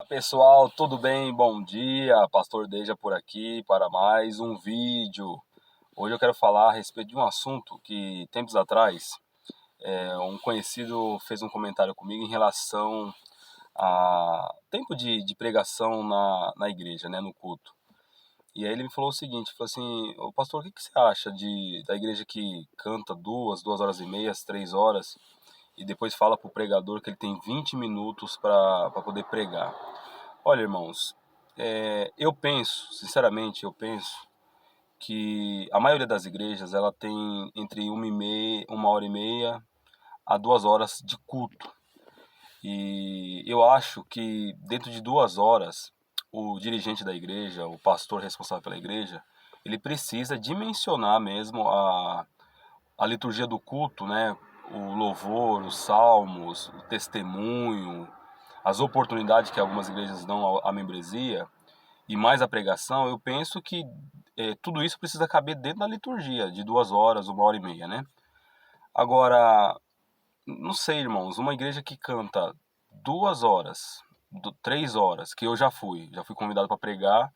Pessoal, tudo bem? Bom dia, Pastor Deja por aqui para mais um vídeo. Hoje eu quero falar a respeito de um assunto que tempos atrás um conhecido fez um comentário comigo em relação a tempo de pregação na igreja, né, no culto. E aí ele me falou o seguinte, falou assim: "Ô pastor, o que você acha da igreja que canta 2 horas e meia, 3 horas e depois fala para o pregador que ele tem 20 minutos para poder pregar?" Olha, irmãos, eu penso, sinceramente, eu penso que a maioria das igrejas ela tem entre 1 hora e meia a 2 horas de culto. E eu acho que dentro de 2 horas, o dirigente da igreja, o pastor responsável pela igreja, ele precisa dimensionar mesmo a liturgia do culto, né? O louvor, os salmos, o testemunho, as oportunidades que algumas igrejas dão à membresia e mais a pregação. Eu penso que tudo isso precisa caber dentro da liturgia, de 2 horas, 1 hora e meia, né? Agora, não sei, irmãos, uma igreja que canta 2 horas, 3 horas, que eu já fui convidado para pregar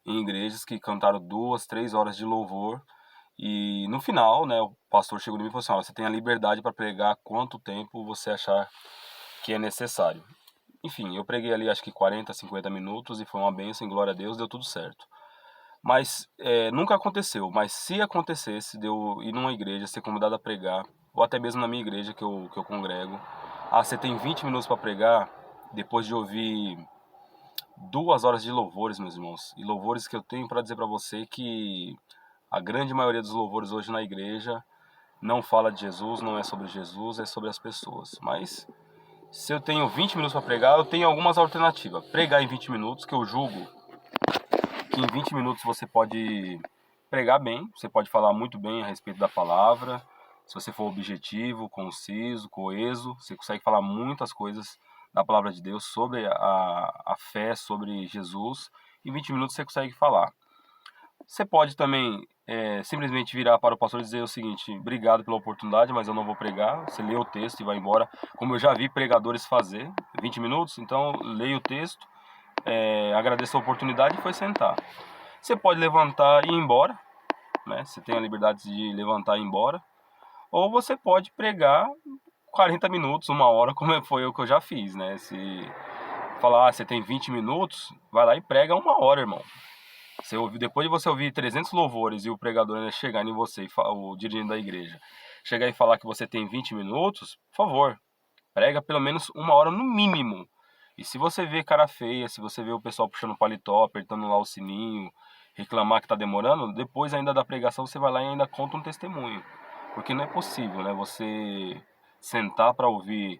em igrejas que cantaram 2, 3 horas de louvor. E no final, né, o pastor chegou em mim e falou assim: "Ó, você tem a liberdade para pregar quanto tempo você achar que é necessário." Enfim, eu preguei ali acho que 40, 50 minutos e foi uma bênção, glória a Deus, deu tudo certo. Mas nunca aconteceu, mas se acontecesse de eu ir numa igreja, ser convidado a pregar, ou até mesmo na minha igreja que eu congrego, você tem 20 minutos para pregar, depois de ouvir 2 horas de louvores, meus irmãos, e louvores que eu tenho para dizer para você que a grande maioria dos louvores hoje na igreja não fala de Jesus, não é sobre Jesus, é sobre as pessoas. Mas se eu tenho 20 minutos para pregar, eu tenho algumas alternativas. Pregar em 20 minutos, que eu julgo que em 20 minutos você pode pregar bem, você pode falar muito bem a respeito da palavra. Se você for objetivo, conciso, coeso, você consegue falar muitas coisas da palavra de Deus sobre a fé, sobre Jesus. Em 20 minutos você consegue falar. Você pode também simplesmente virar para o pastor e dizer o seguinte: "Obrigado pela oportunidade, mas eu não vou pregar." Você lê o texto e vai embora, como eu já vi pregadores fazer. 20 minutos, então leia o texto, agradeça a oportunidade e foi sentar. Você pode levantar e ir embora, né? Você tem a liberdade de levantar e ir embora. Ou você pode pregar 40 minutos, 1 hora, como foi o que eu já fiz, né? Se falar, você tem 20 minutos, vai lá e prega 1 hora, irmão. Depois de você ouvir 300 louvores e o pregador ainda chegar em você, o dirigente da igreja, chegar e falar que você tem 20 minutos, por favor, prega pelo menos 1 hora no mínimo. E se você vê cara feia, se você vê o pessoal puxando paletó, apertando lá o sininho, reclamar que tá demorando, depois ainda da pregação você vai lá e ainda conta um testemunho. Porque não é possível, né, você sentar para ouvir,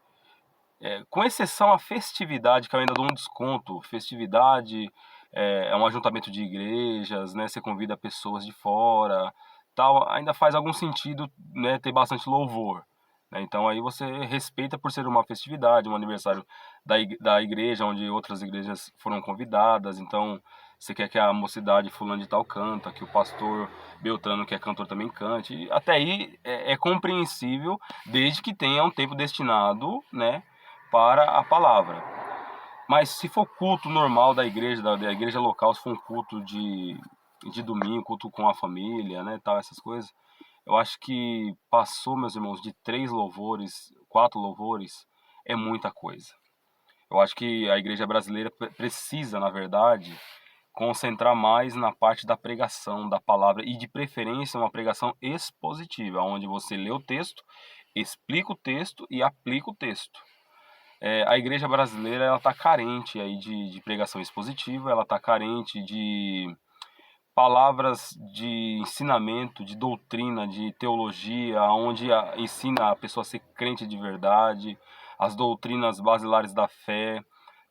com exceção à festividade, que eu ainda dou um desconto. Festividade é um ajuntamento de igrejas, né? Você convida pessoas de fora, tal, ainda faz algum sentido, né, ter bastante louvor, né? Então aí você respeita por ser uma festividade, um aniversário da igreja, onde outras igrejas foram convidadas. Então você quer que a mocidade fulano de tal canta, que o pastor Beltrano, que é cantor, também cante. E até aí é compreensível, desde que tenha um tempo destinado, né, para a palavra. Mas se for culto normal da igreja, da igreja local, se for um culto de domingo, culto com a família, né, tal, essas coisas, eu acho que passou, meus irmãos, de 3 louvores, 4 louvores, é muita coisa. Eu acho que a igreja brasileira precisa, na verdade, concentrar mais na parte da pregação, da palavra, e de preferência uma pregação expositiva, onde você lê o texto, explica o texto e aplica o texto. A igreja brasileira ela está carente aí de pregação expositiva, ela está carente de palavras de ensinamento, de doutrina, de teologia, onde ensina a pessoa a ser crente de verdade, as doutrinas basilares da fé,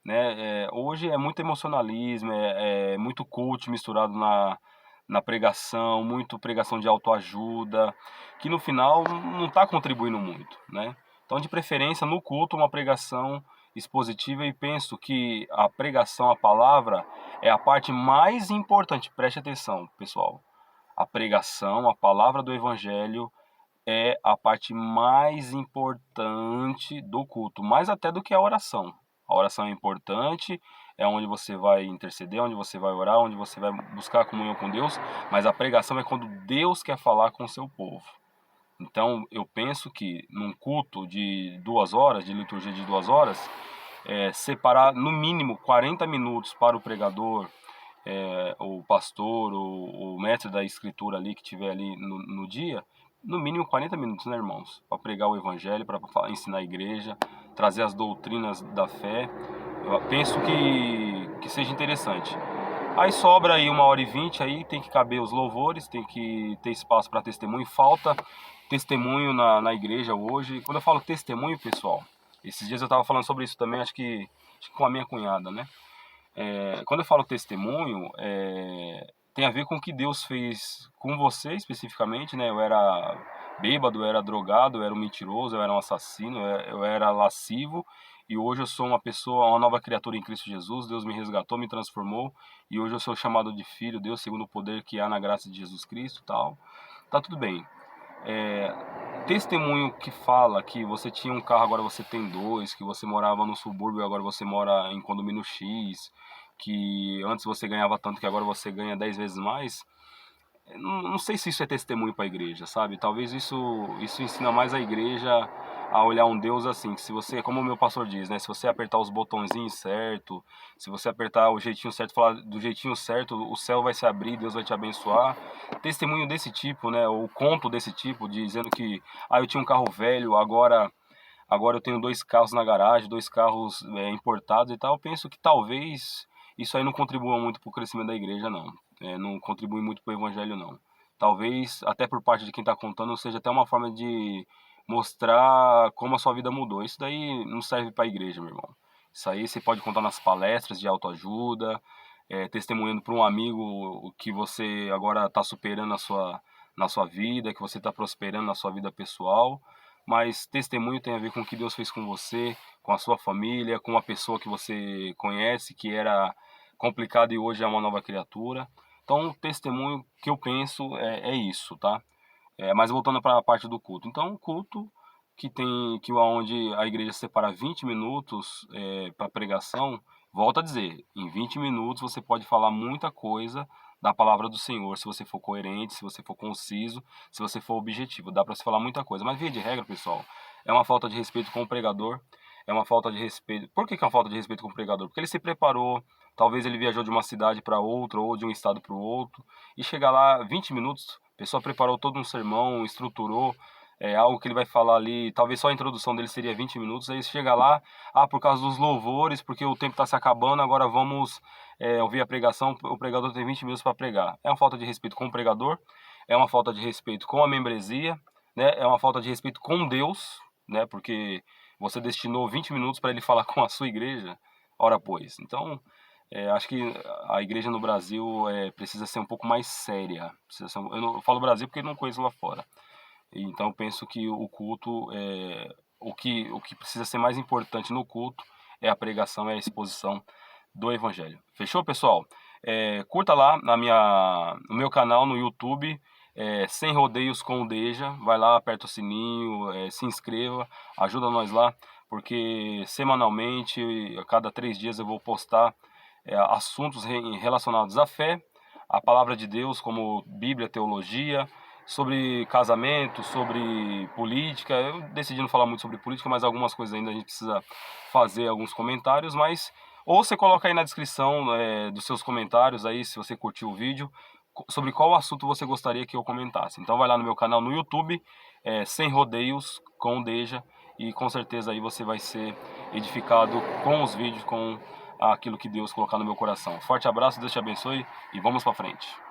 né? Hoje é muito emocionalismo, é muito coach misturado na pregação, muito pregação de autoajuda, que no final não está contribuindo muito, né? Então, de preferência, no culto, uma pregação expositiva. E penso que a pregação, a palavra, é a parte mais importante. Preste atenção, pessoal. A pregação, a palavra do evangelho é a parte mais importante do culto, mais até do que a oração. A oração é importante, é onde você vai interceder, onde você vai orar, onde você vai buscar a comunhão com Deus, mas a pregação é quando Deus quer falar com o seu povo. Então, eu penso que num culto de 2 horas, de liturgia de 2 horas, separar no mínimo 40 minutos para o pregador, o pastor, o mestre da escritura ali que tiver ali no dia, no mínimo 40 minutos, né, irmãos? Para pregar o evangelho, para ensinar a igreja, trazer as doutrinas da fé. Eu penso que seja interessante. Aí sobra aí 1h20, aí tem que caber os louvores, tem que ter espaço para testemunho. Falta testemunho na igreja hoje. Quando eu falo testemunho, pessoal, esses dias eu estava falando sobre isso também, acho que com a minha cunhada, né? Quando eu falo testemunho, tem a ver com o que Deus fez com você especificamente, né? Eu era bêbado, eu era drogado, eu era um mentiroso, eu era um assassino, eu era lascivo, e hoje eu sou uma pessoa, uma nova criatura em Cristo Jesus. Deus me resgatou, me transformou, e hoje eu sou chamado de filho, Deus segundo o poder que há na graça de Jesus Cristo, tal. Tá tudo bem. Testemunho que fala que você tinha um carro, agora você tem dois, que você morava no subúrbio, agora você mora em condomínio X, que antes você ganhava tanto que agora você ganha 10 vezes mais. Não sei se isso é testemunho para a igreja, sabe? Talvez isso ensina mais a igreja a olhar um Deus assim, que se você, como o meu pastor diz, né? Se você apertar os botõezinhos certo, se você apertar o jeitinho certo, falar do jeitinho certo, o céu vai se abrir, Deus vai te abençoar. Testemunho desse tipo, né? Ou conto desse tipo, dizendo que, eu tinha um carro velho, agora eu tenho 2 carros na garagem, 2 carros importados e tal. Eu penso que talvez isso aí não contribua muito para o crescimento da igreja, não. Não contribui muito para o evangelho, não. Talvez, até por parte de quem está contando, seja até uma forma de mostrar como a sua vida mudou. Isso daí não serve para a igreja, meu irmão. Isso aí você pode contar nas palestras de autoajuda, testemunhando para um amigo que você agora está superando na sua vida, que você está prosperando na sua vida pessoal. Mas testemunho tem a ver com o que Deus fez com você, com a sua família, com uma pessoa que você conhece, que era complicada e hoje é uma nova criatura. Então, o testemunho que eu penso é isso, tá? Mas voltando para a parte do culto. Então, o culto onde a igreja separa 20 minutos para pregação, volta a dizer, em 20 minutos você pode falar muita coisa da palavra do Senhor, se você for coerente, se você for conciso, se você for objetivo. Dá para se falar muita coisa. Mas, via de regra, pessoal, é uma falta de respeito com o pregador, é uma falta de respeito. Por que é uma falta de respeito com o pregador? Porque ele se preparou, talvez ele viajou de uma cidade para outra ou de um estado para o outro, e chega lá 20 minutos, a pessoa preparou todo um sermão, estruturou algo que ele vai falar ali, talvez só a introdução dele seria 20 minutos, aí chega lá, por causa dos louvores, porque o tempo está se acabando, agora vamos ouvir a pregação, o pregador tem 20 minutos para pregar. É uma falta de respeito com o pregador, é uma falta de respeito com a membresia, né? É uma falta de respeito com Deus, né? Porque você destinou 20 minutos para ele falar com a sua igreja, ora pois. Então, acho que a igreja no Brasil precisa ser um pouco mais séria. Eu falo Brasil porque eu não conheço lá fora. Então, penso que o culto, o que precisa ser mais importante no culto é a pregação, é a exposição do evangelho. Fechou, pessoal? Curta lá no meu canal no YouTube, Sem Rodeios com o Deja. Vai lá, aperta o sininho, se inscreva, ajuda nós lá, porque semanalmente, a cada 3 dias eu vou postar assuntos relacionados à fé, à palavra de Deus, como Bíblia, teologia, sobre casamento, sobre política. Eu decidi não falar muito sobre política, mas algumas coisas ainda a gente precisa fazer alguns comentários. Mas ou você coloca aí na descrição dos seus comentários aí, se você curtiu o vídeo, sobre qual assunto você gostaria que eu comentasse. Então vai lá no meu canal no YouTube, Sem Rodeios com o Deja, e com certeza aí você vai ser edificado com os vídeos, com aquilo que Deus colocar no meu coração. Forte abraço, Deus te abençoe e vamos para frente.